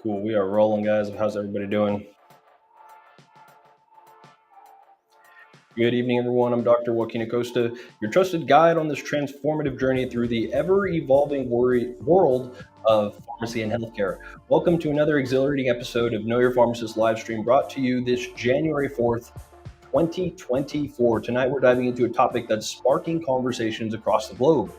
Cool. We are rolling, guys. How's everybody doing? Good evening, everyone. I'm Dr. Joaquin Acosta, your trusted guide on this transformative journey through the ever-evolving world of pharmacy and healthcare. Welcome to another exhilarating episode of Know Your Pharmacist Livestream, brought to you this January 4th, 2024. Tonight, we're diving into a topic that's sparking conversations across the globe.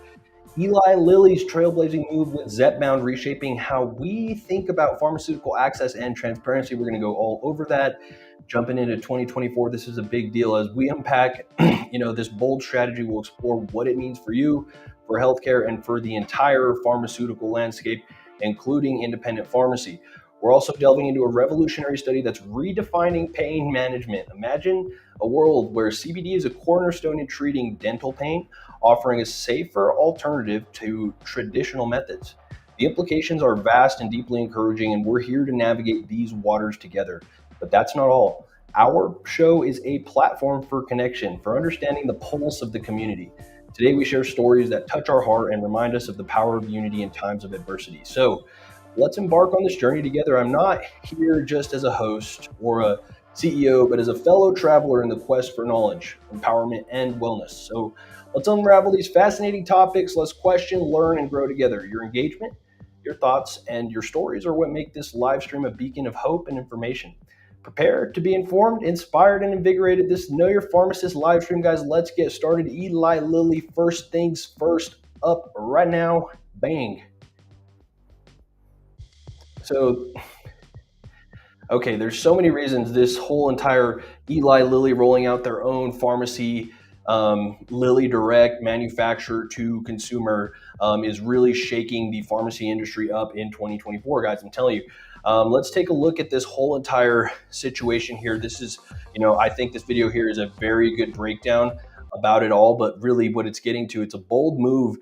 Eli Lilly's trailblazing move with Zepbound reshaping how we think about pharmaceutical access and transparency. We're going to go all over that. Jumping into 2024, this is a big deal as we unpack, this bold strategy. We'll explore what it means for you, for healthcare, and for the entire pharmaceutical landscape, including independent pharmacy. We're also delving into a revolutionary study that's redefining pain management. Imagine a world where CBD is a cornerstone in treating dental pain, offering a safer alternative to traditional methods. The implications are vast and deeply encouraging, and we're here to navigate these waters together. But that's not all. Our show is a platform for connection, for understanding the pulse of the community. Today, we share stories that touch our heart and remind us of the power of unity in times of adversity. So, let's embark on this journey together. I'm not here just as a host or a CEO, but as a fellow traveler in the quest for knowledge, empowerment, and wellness. So let's unravel these fascinating topics. Let's question, learn, and grow together. Your engagement, your thoughts, and your stories are what make this live stream a beacon of hope and information. Prepare to be informed, inspired, and invigorated. This Know Your Pharmacist live stream, guys. Let's get started. Eli Lilly, first things first, up right now. Bang. So, okay, there's so many reasons this whole entire Eli Lilly rolling out their own pharmacy, Lilly Direct manufacturer to consumer is really shaking the pharmacy industry up in 2024, guys. I'm telling you. Let's take a look at this whole entire situation here. This is, I think this video here is a very good breakdown about it all, but really what it's getting to, it's a bold move,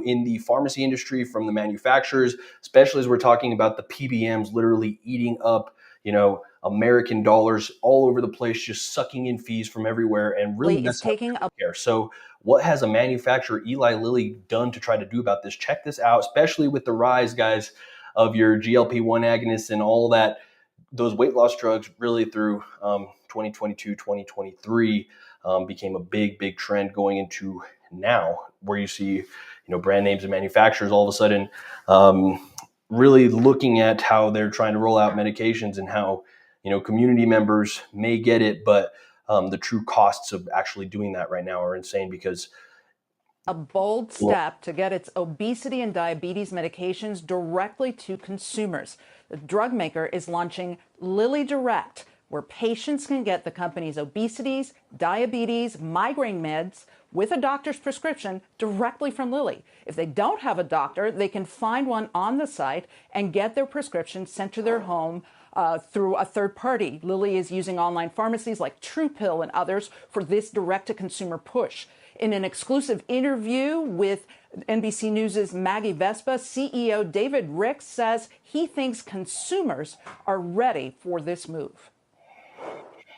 in the pharmacy industry from the manufacturers, especially as we're talking about the PBMs literally eating up, American dollars all over the place, just sucking in fees from everywhere and really messing up healthcare. So what has a manufacturer, Eli Lilly, done to try to do about this? Check this out, especially with the rise, guys, of your GLP-1 agonists and all that, those weight loss drugs really through 2022, 2023 became a big trend going into now, where you see, brand names and manufacturers all of a sudden really looking at how they're trying to roll out medications and how, community members may get it, but the true costs of actually doing that right now are insane because a bold step to get its obesity and diabetes medications directly to consumers. The drug maker is launching Lilly Direct, where patients can get the company's obesity, diabetes, migraine meds with a doctor's prescription directly from Lilly. If they don't have a doctor, they can find one on the site and get their prescription sent to their home through a third party. Lilly is using online pharmacies like TruePill and others for this direct-to-consumer push. In an exclusive interview with NBC News' Maggie Vespa, CEO David Ricks says he thinks consumers are ready for this move.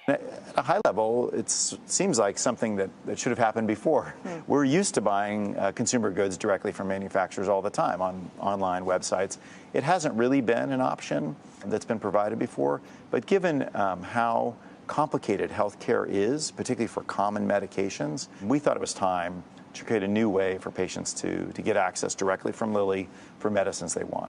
At a high level, it seems like something that should have happened before. We're used to buying consumer goods directly from manufacturers all the time on online websites. It hasn't really been an option that's been provided before, but given how complicated healthcare is, particularly for common medications, we thought it was time to create a new way for patients to get access directly from Lilly for medicines they want.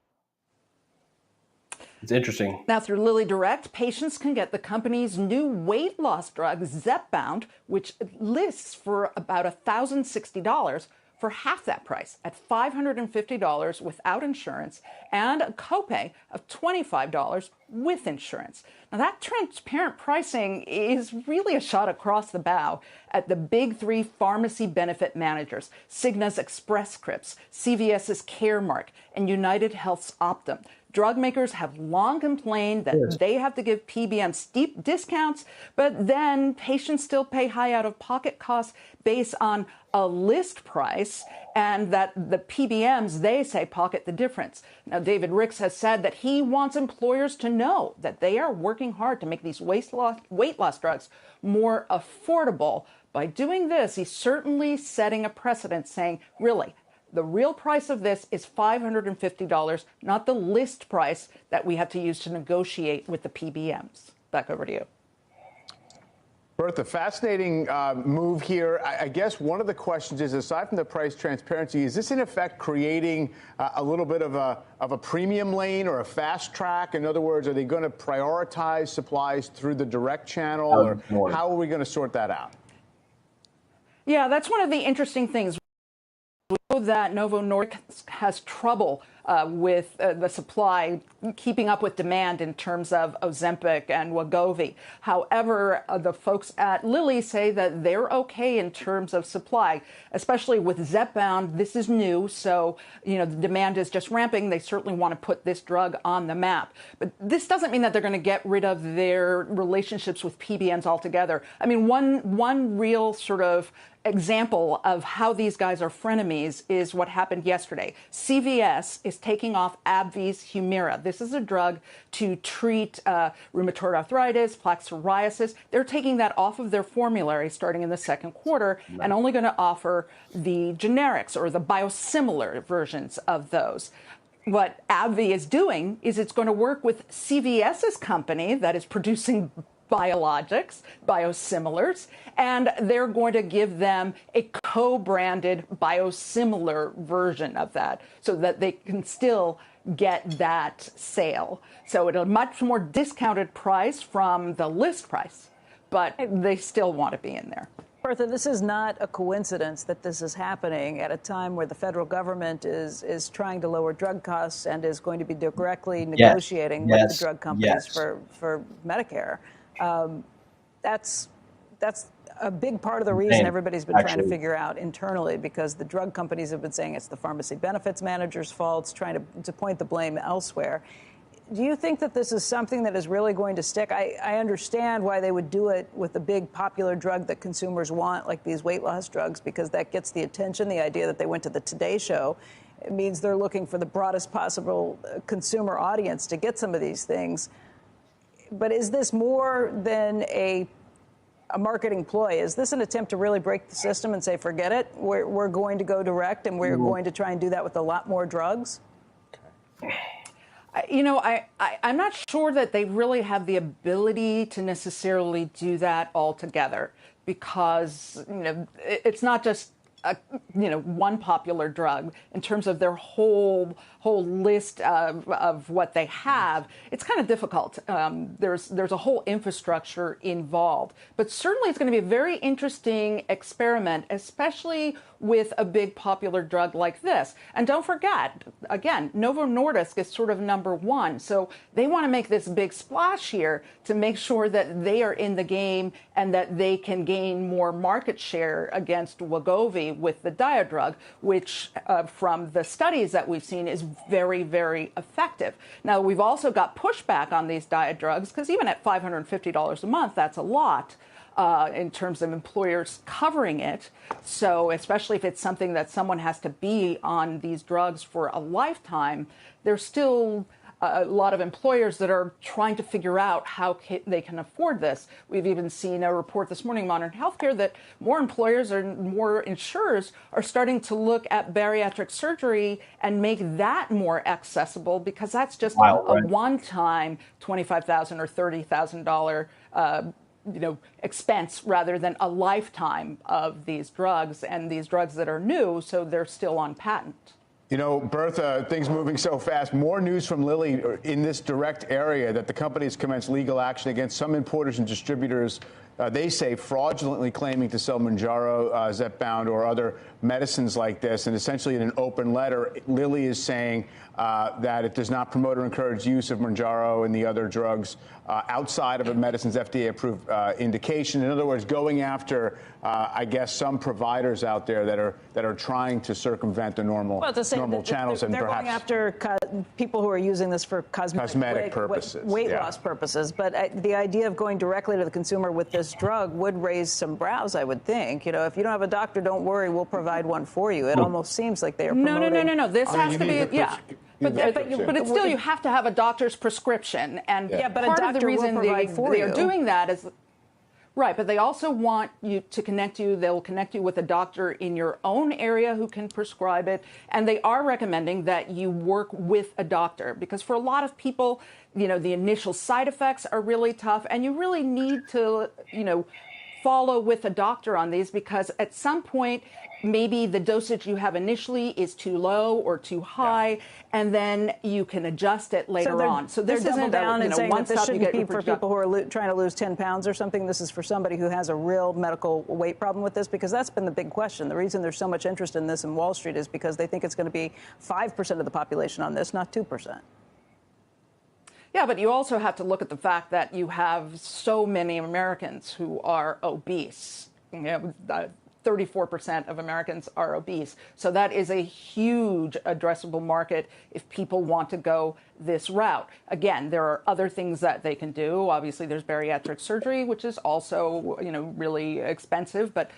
It's interesting. Now, through Lilly Direct, patients can get the company's new weight loss drug, Zepbound, which lists for about $1,060 for half that price at $550 without insurance and a copay of $25 with insurance. Now, that transparent pricing is really a shot across the bow at the big three pharmacy benefit managers, Cigna's Express Scripts, CVS's Caremark, and United Health's Optum. Drug makers have long complained that they have to give PBMs steep discounts, but then patients still pay high out-of-pocket costs based on a list price, and that the PBMs, they say, pocket the difference. Now, David Ricks has said that he wants employers to know that they are working hard to make these weight loss drugs more affordable. By doing this, he's certainly setting a precedent saying, really, The real price of this is $550, not the list price that we have to use to negotiate with the PBMs. Back over to you. Bertha, fascinating move here. I guess one of the questions is, aside from the price transparency, is this in effect creating a little bit of a premium lane or a fast track? In other words, are they going to prioritize supplies through the direct channel, or how are we going to sort that out? Yeah, that's one of the interesting things. We know that Novo Nordisk has trouble with the supply, keeping up with demand in terms of Ozempic and Wegovy. However, the folks at Lilly say that they're okay in terms of supply, especially with Zepbound. This is new, so the demand is just ramping. They certainly want to put this drug on the map. But this doesn't mean that they're going to get rid of their relationships with PBMs altogether. I mean, one real sort of example of how these guys are frenemies is what happened yesterday. CVS is taking off AbbVie's Humira. This is a drug to treat rheumatoid arthritis, plaque psoriasis. They're taking that off of their formulary starting in the second quarter and only going to offer the generics or the biosimilar versions of those. What AbbVie is doing is it's going to work with CVS's company that is producing biologics, biosimilars, and they're going to give them a co-branded biosimilar version of that so that they can still get that sale. So at a much more discounted price from the list price, but they still want to be in there. Bertha, this is not a coincidence that this is happening at a time where the federal government is trying to lower drug costs and is going to be directly negotiating with the drug companies for Medicare. That's a big part of the reason everybody's been trying to figure out internally, because the drug companies have been saying it's the pharmacy benefits manager's fault, it's trying to point the blame elsewhere. Do you think that this is something that is really going to stick? I understand why they would do it with a big popular drug that consumers want, like these weight loss drugs, because that gets the attention. The idea that they went to the Today Show, it means they're looking for the broadest possible consumer audience to get some of these things. But is this more than a marketing ploy? Is this an attempt to really break the system and say, forget it, we're going to go direct and we're going to try and do that with a lot more drugs? I'm not sure that they really have the ability to necessarily do that altogether, because, it's not just one popular drug. In terms of their whole list of what they have, it's kind of difficult. There's a whole infrastructure involved, but certainly it's going to be a very interesting experiment, especially with a big popular drug like this. And don't forget, again, Novo Nordisk is sort of number one, so they want to make this big splash here to make sure that they are in the game and that they can gain more market share against Wegovy with the diet drug, which from the studies that we've seen is very, very effective. Now, we've also got pushback on these diet drugs, because even at $550 a month, that's a lot in terms of employers covering it. So especially if it's something that someone has to be on these drugs for a lifetime, there's still a lot of employers that are trying to figure out how they can afford this. We've even seen a report this morning, Modern Healthcare, that more employers and more insurers are starting to look at bariatric surgery and make that more accessible, because that's just a one-time $25,000 or $30,000 expense, rather than a lifetime of these drugs, and these drugs that are new, so they're still on patent. Bertha, things moving so fast. More news from Lilly in this direct area that the company has commenced legal action against some importers and distributors, they say, fraudulently claiming to sell Mounjaro, Zepbound, or other medicines like this. And essentially, in an open letter, Lilly is saying that it does not promote or encourage use of Mounjaro and the other drugs outside of a medicine's FDA-approved indication. In other words, going after, I guess, some providers out there that are trying to circumvent the normal channels. They're going after people who are using this for cosmetic purposes, weight loss purposes. But the idea of going directly to the consumer with this drug would raise some brows, I would think. If you don't have a doctor, don't worry, we'll provide one for you. It almost seems like they are promoting. No. This has to be, But it's still, you have to have a doctor's prescription. And but part of the reason they are doing that is, Right, but they also want you to connect you. They'll connect you with a doctor in your own area who can prescribe it. And they are recommending that you work with a doctor because for a lot of people, the initial side effects are really tough and you really need to, follow with a doctor on these because at some point, maybe the dosage you have initially is too low or too high, and then you can adjust it later on. So they're this double isn't down and saying that this shouldn't be for people who are trying to lose 10 pounds or something. This is for somebody who has a real medical weight problem with this, because that's been the big question. The reason there's so much interest in this in Wall Street is because they think it's going to be 5% of the population on this, not 2%. Yeah, but you also have to look at the fact that you have so many Americans who are obese. 34% of Americans are obese. So that is a huge addressable market if people want to go this route. Again, there are other things that they can do. Obviously, there's bariatric surgery, which is also, really expensive, but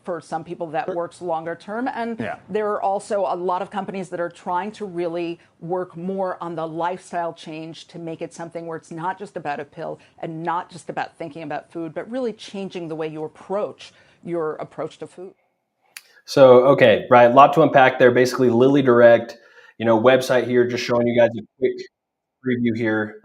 for some people that works longer term. And there are also a lot of companies that are trying to really work more on the lifestyle change to make it something where it's not just about a pill and not just about thinking about food, but really changing the way you approach your approach to food. So, okay, right, a lot to unpack there. Basically, Lilly Direct, website here, just showing you guys a quick preview here.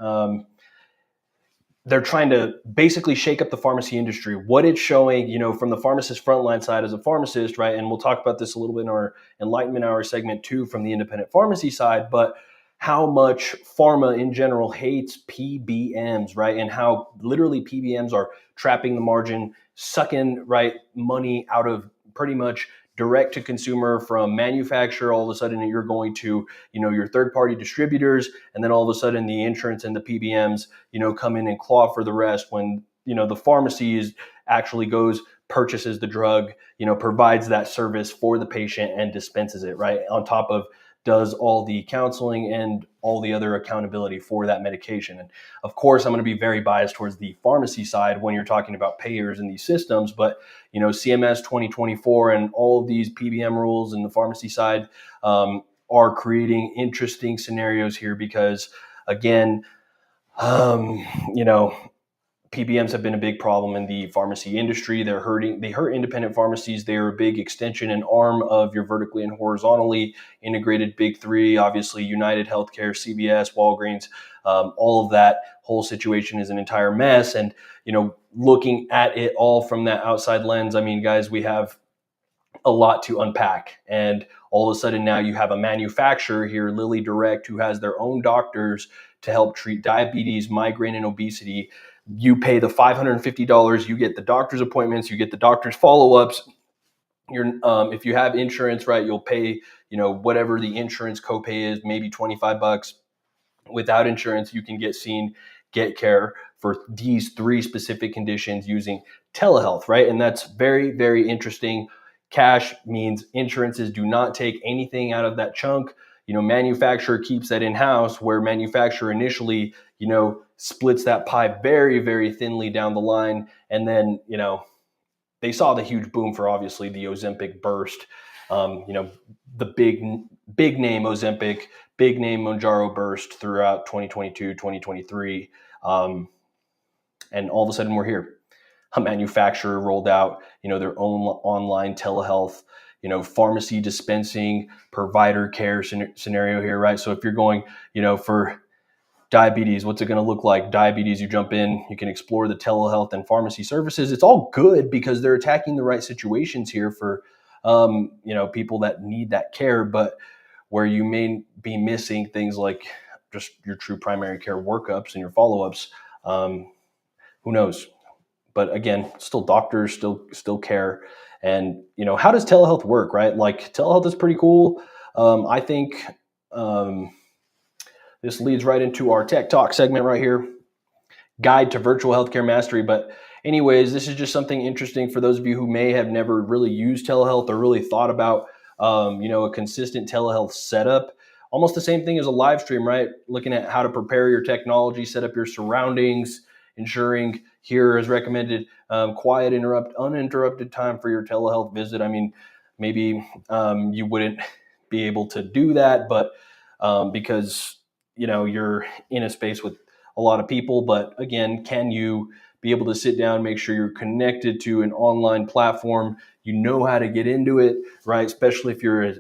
They're trying to basically shake up the pharmacy industry. What it's showing, from the pharmacist frontline side as a pharmacist, right? And we'll talk about this a little bit in our Enlightenment Hour segment too, from the independent pharmacy side, but how much pharma in general hates PBMs, right? And how literally PBMs are trapping the margin, sucking, right, money out of pretty much direct to consumer from manufacturer. All of a sudden you're going to, your third party distributors, and then all of a sudden the insurance and the PBMs, come in and claw for the rest when, the pharmacy is actually goes, purchases the drug, provides that service for the patient and dispenses it, right? On top of does all the counseling and all the other accountability for that medication. And of course, I'm going to be very biased towards the pharmacy side when you're talking about payers and these systems, but CMS 2024 and all of these PBM rules and the pharmacy side are creating interesting scenarios here because, again, PBMs have been a big problem in the pharmacy industry. They hurt independent pharmacies. They're a big extension and arm of your vertically and horizontally integrated big three, obviously United Healthcare, CVS, Walgreens, all of that whole situation is an entire mess. And, looking at it all from that outside lens, I mean, guys, we have a lot to unpack. And all of a sudden now you have a manufacturer here, Lilly Direct, who has their own doctors to help treat diabetes, migraine, and obesity. You pay the $550, you get the doctor's appointments, you get the doctor's follow-ups. If you have insurance, right, you'll pay, whatever the insurance copay is, maybe $25. Without insurance, you can get care for these three specific conditions using telehealth, right? And that's very, very interesting. Cash means insurances do not take anything out of that chunk. Manufacturer keeps that in-house, where manufacturer initially, splits that pie very, very thinly down the line. And then, they saw the huge boom for obviously the Ozempic burst, the big name Ozempic, big name Mounjaro burst throughout 2022, 2023. And all of a sudden we're here. A manufacturer rolled out, their own online telehealth, pharmacy dispensing, provider care scenario here, right? So if you're going, for diabetes, what's it going to look like? Diabetes, you jump in, you can explore the telehealth and pharmacy services. It's all good because they're attacking the right situations here for, people that need that care, but where you may be missing things like just your true primary care workups and your follow-ups, who knows? But again, still doctors, still care. And, how does telehealth work, right? Like telehealth is pretty cool. I think this leads right into our Tech Talk segment right here, Guide to Virtual Healthcare Mastery. But anyways, this is just something interesting for those of you who may have never really used telehealth or really thought about, a consistent telehealth setup. Almost the same thing as a live stream, right? Looking at how to prepare your technology, set up your surroundings, ensuring here is recommended quiet, uninterrupted time for your telehealth visit. I mean, maybe you wouldn't be able to do that, but because you're in a space with a lot of people. But again, can you be able to sit down, make sure you're connected to an online platform, you know how to get into it, right? Especially if you're,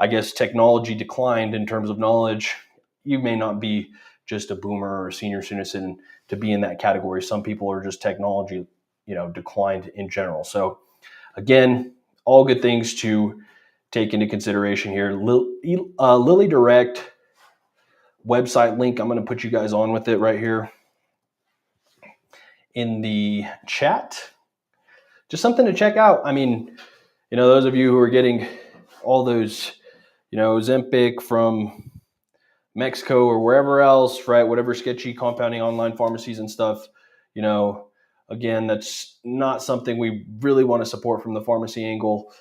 I guess technology declined in terms of knowledge. You may not be just a boomer or a senior citizen to be in that category. Some people are just technology, declined in general. So again, all good things to take into consideration here. Lilly Direct website link, I'm going to put you guys on with it right here in the chat. Just something to check out. I mean, those of you who are getting all those, Ozempic from Mexico or wherever else, right? Whatever sketchy compounding online pharmacies and stuff, again, that's not something we really want to support from the pharmacy angle,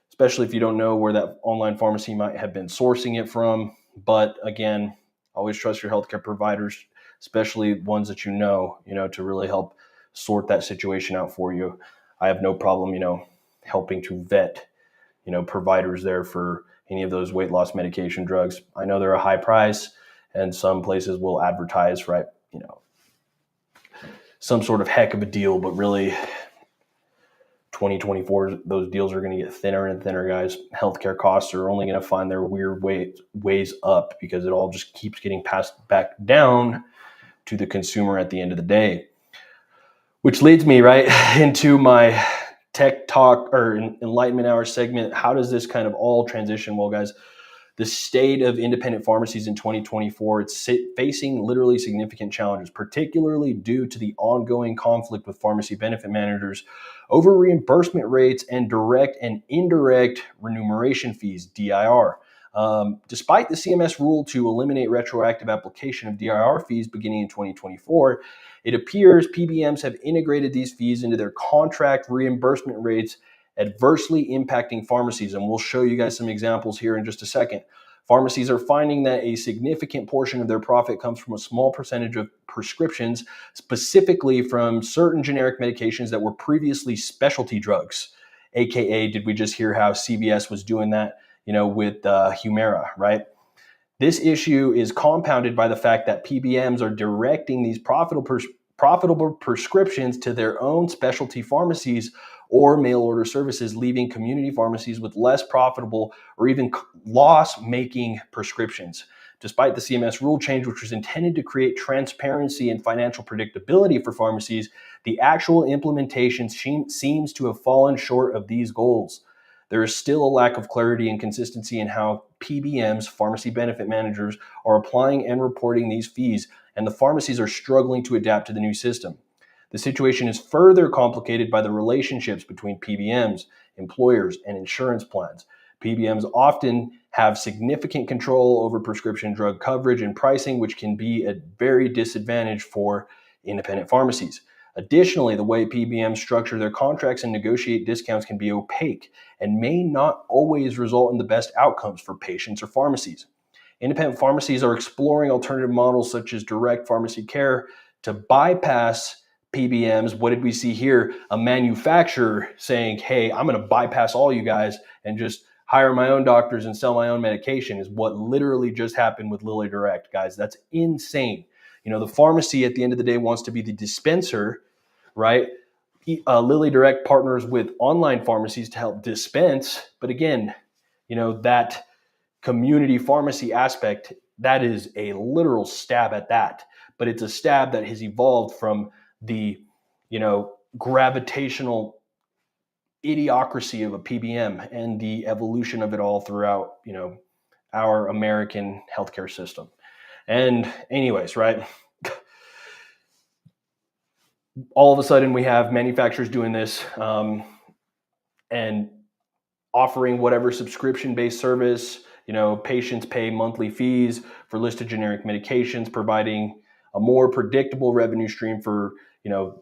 especially if you don't know where that online pharmacy might have been sourcing it from. But again, always trust your healthcare providers, especially ones that to really help sort that situation out for you. I have no problem, helping to vet, providers there for any of those weight loss medication drugs. I know they're a high price, and some places will advertise, right, some sort of heck of a deal, but really 2024, those deals are going to get thinner and thinner, guys. Healthcare costs are only going to find their weird ways up because it all just keeps getting passed back down to the consumer at the end of the day. Which leads me right into my Tech Talk or Enlightenment Hour segment. How does this kind of all transition? Well, guys, the state of independent pharmacies in 2024, it's facing literally significant challenges, particularly due to the ongoing conflict with pharmacy benefit managers over reimbursement rates and direct and indirect remuneration fees, DIR. Despite the CMS rule to eliminate retroactive application of DIR fees beginning in 2024, it appears PBMs have integrated these fees into their contract reimbursement rates, adversely impacting pharmacies. And we'll show you guys some examples here in just a second. Pharmacies are finding that a significant portion of their profit comes from a small percentage of prescriptions, specifically from certain generic medications that were previously specialty drugs. AKA, did we just hear how CVS was doing that, with Humira, right? This issue is compounded by the fact that PBMs are directing these profitable prescriptions to their own specialty pharmacies or mail order services, leaving community pharmacies with less profitable or even loss-making prescriptions. Despite the CMS rule change, which was intended to create transparency and financial predictability for pharmacies, the actual implementation seems to have fallen short of these goals. There is still a lack of clarity and consistency in how PBMs, pharmacy benefit managers, are applying and reporting these fees, and the pharmacies are struggling to adapt to the new system. The situation is further complicated by the relationships between PBMs, employers, and insurance plans. PBMs often have significant control over prescription drug coverage and pricing, which can be a very disadvantage for independent pharmacies. Additionally, the way PBMs structure their contracts and negotiate discounts can be opaque and may not always result in the best outcomes for patients or pharmacies. Independent pharmacies are exploring alternative models such as direct pharmacy care to bypass PBMs. What did we see here? A manufacturer saying, hey, I'm going to bypass all you guys and just hire my own doctors and sell my own medication is what literally just happened with Lilly Direct, guys. That's insane. The pharmacy at the end of the day wants to be the dispenser, right? Lilly Direct partners with online pharmacies to help dispense. But again, that community pharmacy aspect, that is a literal stab at that. But it's a stab that has evolved from the, gravitational idiocracy of a PBM and the evolution of it all throughout, our American healthcare system. And anyways, right? All of a sudden we have manufacturers doing this and offering whatever subscription-based service, patients pay monthly fees for listed generic medications, providing a more predictable revenue stream for,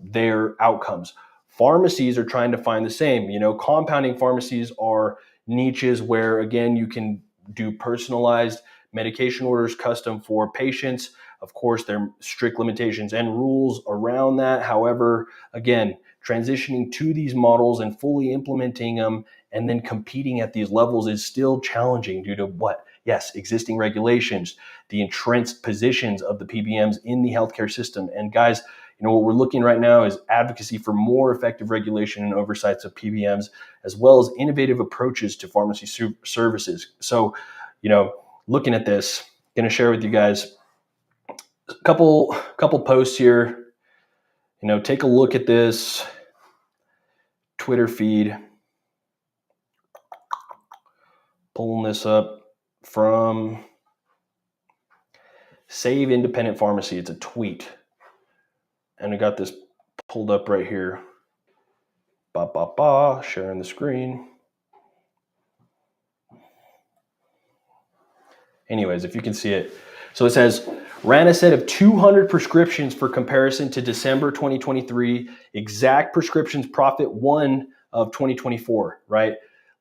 their outcomes. Pharmacies are trying to find the same. Compounding pharmacies are niches where, again, you can do personalized medication orders custom for patients. Of course, there are strict limitations and rules around that. However, again, transitioning to these models and fully implementing them and then competing at these levels is still challenging due to what? Yes, existing regulations, the entrenched positions of the PBMs in the healthcare system. And guys, what we're looking right now is advocacy for more effective regulation and oversights of PBMs, as well as innovative approaches to pharmacy services. So, looking at this, going to share with you guys a couple posts here. Take a look at this Twitter feed. Pulling this up from Save Independent Pharmacy. It's a tweet. And I got this pulled up right here. Sharing the screen. Anyways, if you can see it. So it says, ran a set of 200 prescriptions for comparison to December 2023, exact prescriptions profit 1 of 2024, right?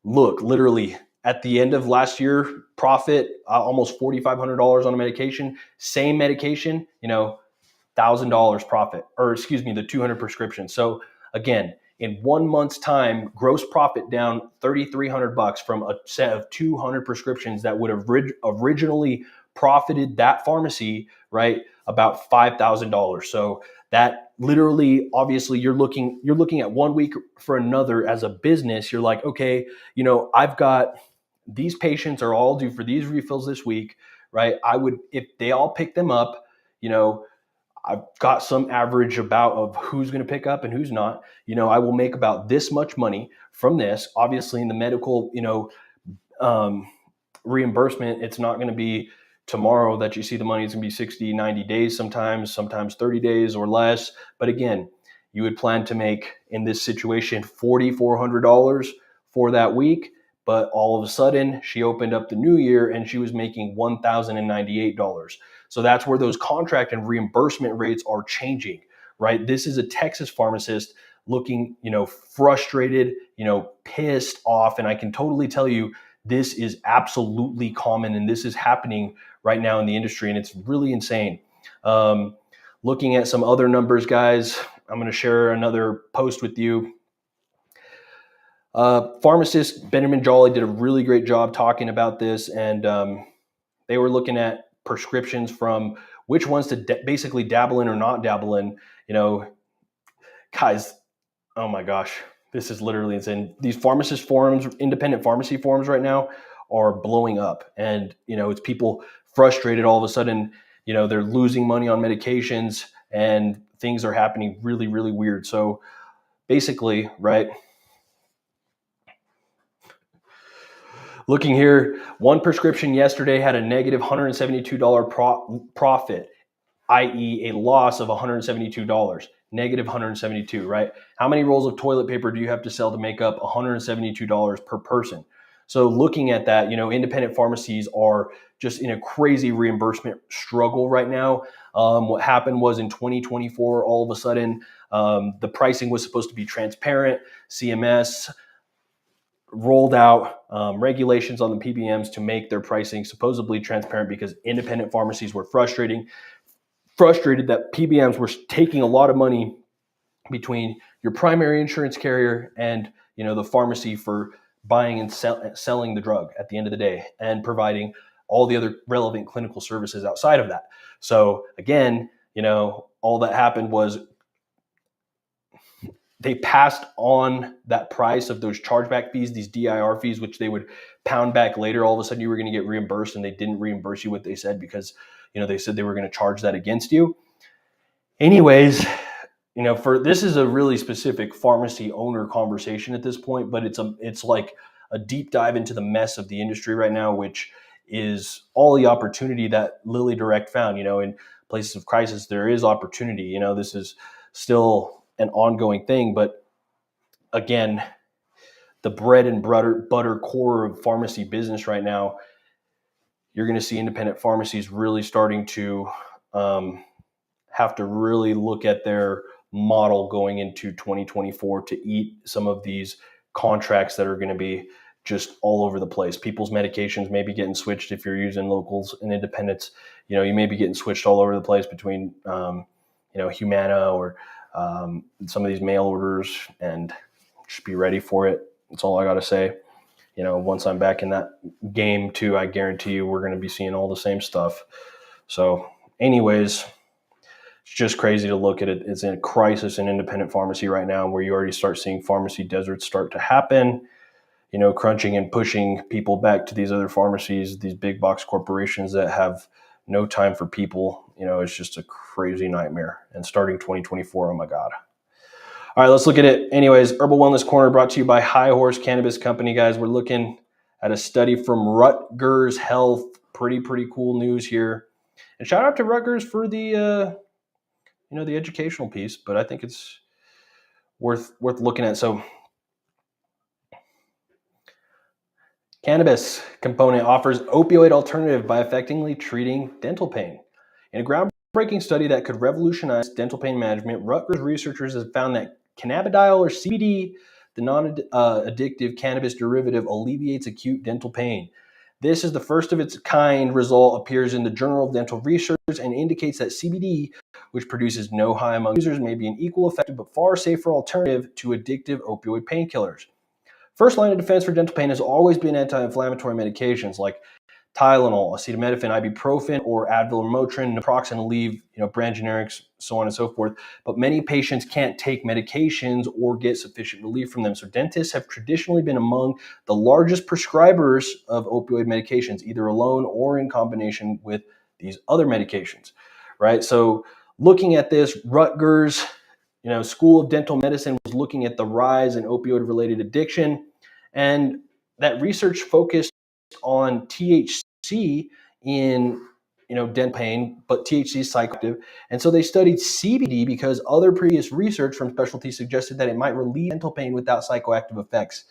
Look, literally at the end of last year, profit almost $4,500 on a medication, same medication, $1,000 profit, or excuse me, the 200 prescriptions. So again, in 1 month's time, gross profit down $3,300 from a set of 200 prescriptions that would have originally profited that pharmacy, right, about $5,000. So that literally, obviously, you're looking at 1 week for another as a business. You're like, okay, I've got these patients are all due for these refills this week, right? If they all pick them up, I've got some average about of who's going to pick up and who's not. I will make about this much money from this. Obviously, in the medical, reimbursement, it's not going to be tomorrow that you see the money. It's going to be 60, 90 days sometimes 30 days or less. But again, you would plan to make, in this situation, $4,400 for that week. But all of a sudden, she opened up the new year and she was making $1,098. So that's where those contract and reimbursement rates are changing, right? This is a Texas pharmacist looking, frustrated, pissed off. And I can totally tell you, this is absolutely common, and this is happening right now in the industry, and it's really insane. Looking at some other numbers, guys, I'm going to share another post with you. Pharmacist Benjamin Jolly did a really great job talking about this, and they were looking at prescriptions from which ones to basically dabble in or not dabble in. Guys, oh my gosh, this is literally insane. These pharmacist forums, independent pharmacy forums right now are blowing up, and it's people frustrated all of a sudden. They're losing money on medications, and things are happening really, really weird. So basically, right, looking here, one prescription yesterday had a negative $172 profit, i.e. a loss of $172, negative $172, right? How many rolls of toilet paper do you have to sell to make up $172 per person? So looking at that, independent pharmacies are just in a crazy reimbursement struggle right now. What happened was in 2024, all of a sudden, the pricing was supposed to be transparent. CMS rolled out regulations on the PBMs to make their pricing supposedly transparent because independent pharmacies were frustrated that PBMs were taking a lot of money between your primary insurance carrier and the pharmacy for buying and selling the drug at the end of the day, and providing all the other relevant clinical services outside of that. So again, all that happened was they passed on that price of those chargeback fees, these DIR fees, which they would pound back later. All of a sudden you were going to get reimbursed, and they didn't reimburse you what they said because, they said they were going to charge that against you. Anyways, this is a really specific pharmacy owner conversation at this point, but it's like a deep dive into the mess of the industry right now, which is all the opportunity that Lilly Direct found. In places of crisis, there is opportunity. This is still an ongoing thing, but again, the bread and butter core of pharmacy business right now, you're going to see independent pharmacies really starting to have to really look at their model going into 2024 to eat some of these contracts that are going to be just all over the place. People's medications may be getting switched if you're using locals and independents. You may be getting switched all over the place between, Humana or some of these mail orders, and just be ready for it. That's all I got to say. Once I'm back in that game too, I guarantee you we're going to be seeing all the same stuff. So anyways, It's just crazy to look at it. It's in a crisis in independent pharmacy right now, where you already start seeing pharmacy deserts start to happen, crunching and pushing people back to these other pharmacies, these big box corporations that have no time for people. It's just a crazy nightmare. And starting 2024, oh my God. All right, let's look at it. Anyways, Herbal Wellness Corner brought to you by High Horse Cannabis Company, guys. We're looking at a study from Rutgers Health. Pretty cool news here. And shout out to Rutgers for the the educational piece, but I think it's worth looking at. So cannabis component offers opioid alternative by effectively treating dental pain. In a groundbreaking study that could revolutionize dental pain management, Rutgers researchers have found that cannabidiol, or CBD, the non-addictive cannabis derivative, alleviates acute dental pain. This is the first of its kind result, appears in the Journal of Dental Research, and indicates that CBD, which produces no high among users, may be an equal effective but far safer alternative to addictive opioid painkillers. First line of defense for dental pain has always been anti-inflammatory medications like Tylenol, acetaminophen, ibuprofen, or Advil or Motrin, naproxen, Aleve, brand generics, so on and so forth. But many patients can't take medications or get sufficient relief from them. So dentists have traditionally been among the largest prescribers of opioid medications, either alone or in combination with these other medications, right? So looking at this, Rutgers, School of Dental Medicine was looking at the rise in opioid-related addiction, and that research focused on THC in dental pain, but THC is psychoactive. And so they studied CBD because other previous research from specialties suggested that it might relieve dental pain without psychoactive effects.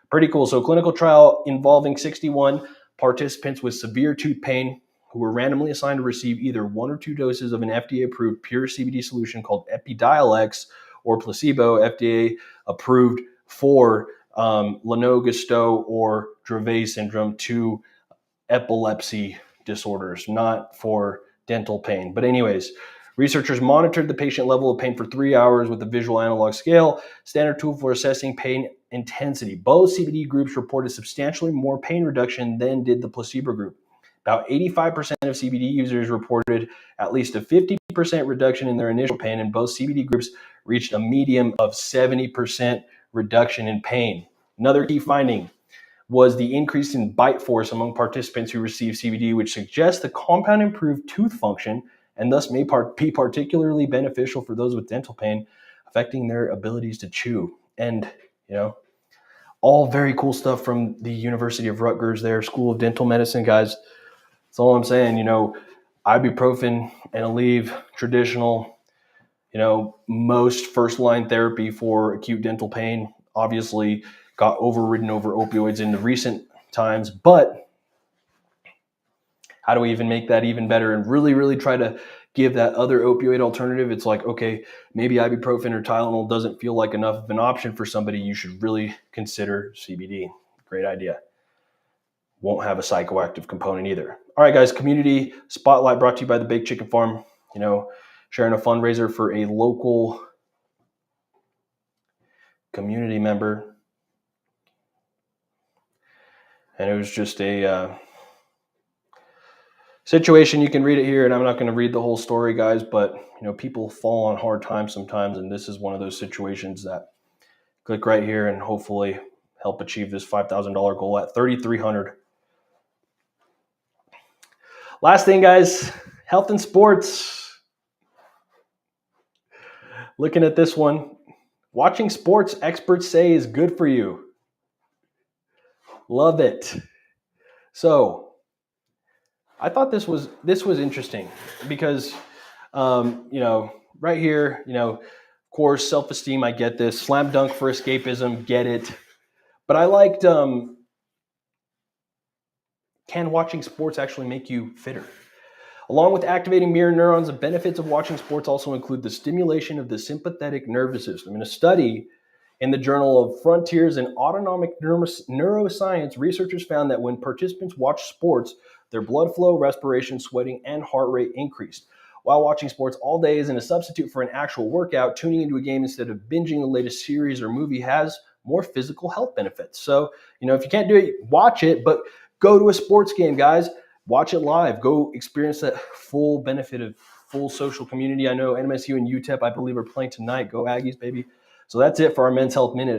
Pretty cool. So clinical trial involving 61 participants with severe tooth pain who were randomly assigned to receive either 1 or 2 doses of an FDA-approved pure CBD solution called Epidiolex, or placebo, FDA approved for Lennox-Gastaut or Dravet syndrome, 2 epilepsy disorders, not for dental pain. But anyways, researchers monitored the patient level of pain for 3 hours with a visual analog scale, standard tool for assessing pain intensity. Both CBD groups reported substantially more pain reduction than did the placebo group. About 85% of CBD users reported at least a 50% reduction in their initial pain, and both CBD groups reached a median of 70% reduction in pain. Another key finding was the increase in bite force among participants who received CBD, which suggests the compound improved tooth function and thus may be particularly beneficial for those with dental pain, affecting their abilities to chew. And, all very cool stuff from the University of Rutgers, their School of Dental Medicine, guys. That's all I'm saying. Ibuprofen and Aleve, traditional, most first-line therapy for acute dental pain, obviously got overridden over opioids in the recent times. But how do we even make that even better and really try to give that other opioid alternative? It's like, okay, maybe ibuprofen or Tylenol doesn't feel like enough of an option for somebody. You should really consider CBD. Great idea. Won't have a psychoactive component either. All right, guys, community spotlight brought to you by the Baked Chicken Farm. Sharing a fundraiser for a local community member. And it was just a situation. You can read it here, and I'm not going to read the whole story, guys, but people fall on hard times sometimes, and this is one of those situations that click right here and hopefully help achieve this $5,000 goal at $3,300. Last thing, guys, health and sports. Looking at this one, watching sports, experts say, is good for you. Love it. So I thought this was interesting because, right here, of course, self-esteem, I get this. Slam dunk for escapism, get it. But I liked, can watching sports actually make you fitter? Along with activating mirror neurons, the benefits of watching sports also include the stimulation of the sympathetic nervous system. In a study in the Journal of Frontiers in Autonomic Neuroscience, researchers found that when participants watched sports, their blood flow, respiration, sweating, and heart rate increased. While watching sports all day isn't a substitute for an actual workout, tuning into a game instead of binging the latest series or movie has more physical health benefits. So, if you can't do it, watch it, but go to a sports game, guys. Watch it live. Go experience that full benefit of full social community. I know NMSU and UTEP, I believe, are playing tonight. Go Aggies, baby. So that's it for our Men's Health Minute.